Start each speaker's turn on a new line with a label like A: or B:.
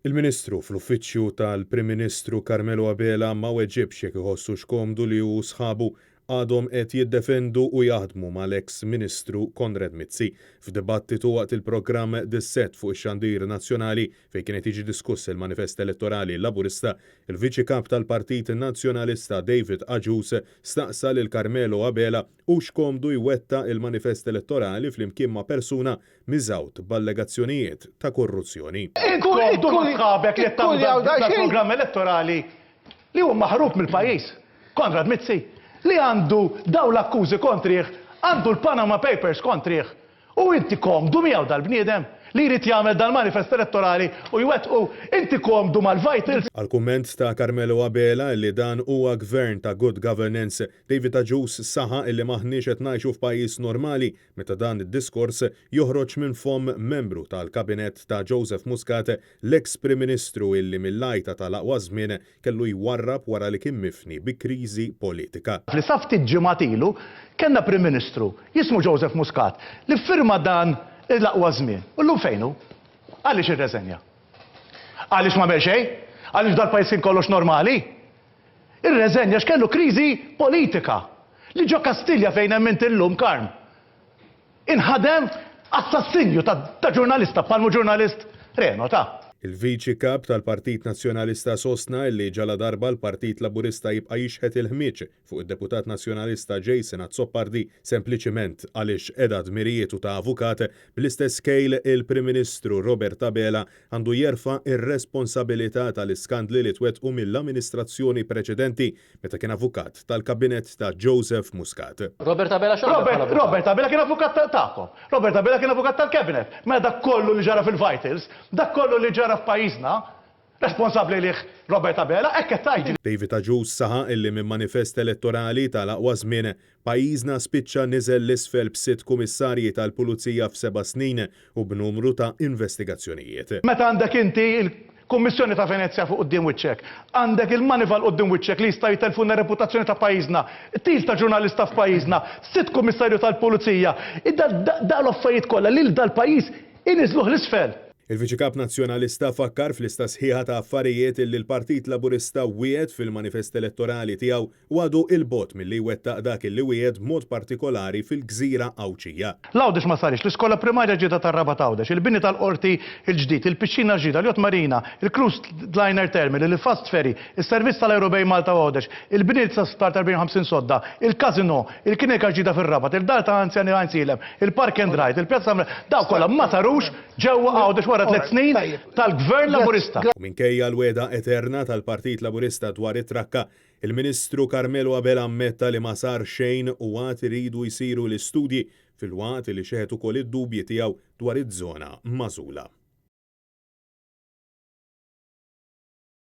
A: Il-Ministru fl-uffiċċju tal-Prim Ministru Carmelo Abela ma weġġibx jekk iħossux komdu li hu sħabu għadhom qed jiddefendu u jaħdmu mal-eks Ministru Konrad Mizzi. F'dibattitu waqt il-programm Dis-Set fuq ix-Xandir Nazzjonali fejn kienet jiġi diskuss il-Manifest Elettorali Laburista, il-Viċi Kap tal-Partit Nazzjonalista David Agius staqsa lil Carmelo Abela hux komdu jwetta il-Manifest Elettorali flimkien ma' persuna miżawt b'allegazzjonijiet ta' korruzzjoni.
B: Komdu ma' sħabek li tagħmlu programm elettorali li huwa maħrub mill-pajjiż. Konrad Mizzi li għandu daw l-akkużi kontrih, għandu l-Panama Papers kontrih. U inti komdu miegħu dal-bniedem li jrid jagħmel dal-manifest elettorali u jwettqu inti komdu mal-Vitals.
A: Għal-kumment ta' Carmelo Abela li dan huwa gvern ta' good governance, David Agius saħa illi maħniex qed ngħixu f'pajjiż normali meta dan id-diskors joħroġ minn fom membru tal-kabinett ta' Joseph Muscat, l-eks Prim Ministru illi mill-lajta tal-aqwa żmien kellu jwarrab wara li kien mifni bi kriżi politika.
B: Fl-isaf ftit ġimgħat ilu kellna Prim Ministru jismu Joseph Muscat li firma dan l-aqwa żmien. U llum fejnu? Għaliex irreżenja? Għaliex ma bel xejn? Għaliex dal-pajjiż kien kollox normali? Irreżenja x'kellu kriżi politika. Li ġo Kastilja fejn hemm int illum Karm. Inħadem assassinju ta' ġurnalista bħalmu ġurnalist Reno ta'.
A: Il-Viċi Kap tal-Partit Nazzjonalista sostna li ġala darba l-Partit Laburista jibqa' jixħet il-ħmieċ fuq id-Deputat Nazzjonalista Jason Azzopardi sempliċement għaliex qiegħda dmirietu ta' avukat bl-istess kejl il-Prim Ministru Robert Abela għandu jerfa' ir-responsabilità tal-iskandli li twettqu mill-amministrazzjoni preċedenti meta kien avukat tal-kabinett ta' Joseph Muscat.
B: Robert Abela kien avukat tagħkom. Robert Abela kien avukat tal-kabinet. Ma dak kollu li ġara fil-Vitals, dak kollu li ġara f'pajjiżna, responsabbli lih Robert Abela, hekk qed tgħid.
A: David Agius saħa illi minn manifest elettorali tal-aqwa żmien pajjiżna spiċċa niżel l-isfel b'6 kummissarji tal-Pulizija f'7 snin u b'numru ta' investigazzjonijiet. Meta
B: għandek inti il-Kummissjoni ta' Venezia fuq quddiem wiċċek, għandek il-Manival quddiem wiċċek li jista' jitelfu reputazzjoni ta' pajjiżna, til ta' ġurnalista f'pajjiżna, 6 kummissarju tal-Pulizija, da l-affarijiet kollha lil dal-pajjiż iniżluh l-isfel.
A: Il-Viċi Kap Nazzjonalista fakkar fl-istess ħieħa ta' affarijiet illi l-Partit Laburista wiegħed fil-manifest elettorali tiegħu u għadu il-bot milli wettaq dak illi wiegħed mod partikolari fil-Gżira Awċija.
B: L-Għawdex ma sarix, l-iskola primarja ġdida tar-Raba Għawdex, il-bini tal-qorti il-ġdid, il-pisċina ġdida, l-Jot Marina, il-Cruise Liner Terminal, il-Fast Ferry, il-Servizz tal-Aerobej Malta Għawdex, il-bini tal-Start 54 Sodda, il-Kazino, il-Kinika ġdida fil-Rabat, il-Dar ta' Anzjani Għajnsilem, il-Park and Ride, il-Pjazza daw kollha ma sarux ġewwa Għawdex wara 3 snin tal-Gvern Laburista.
A: Minkejja l-weda eterna tal-Partit Laburista dwar it-trakka, il-Ministru Carmelo Abela ammetta li ma sar xejn u għad iridu jsiru l-istudji fil-waqt li xeħet ukoll id-dubji tiegħu dwar iż-żona magħżula.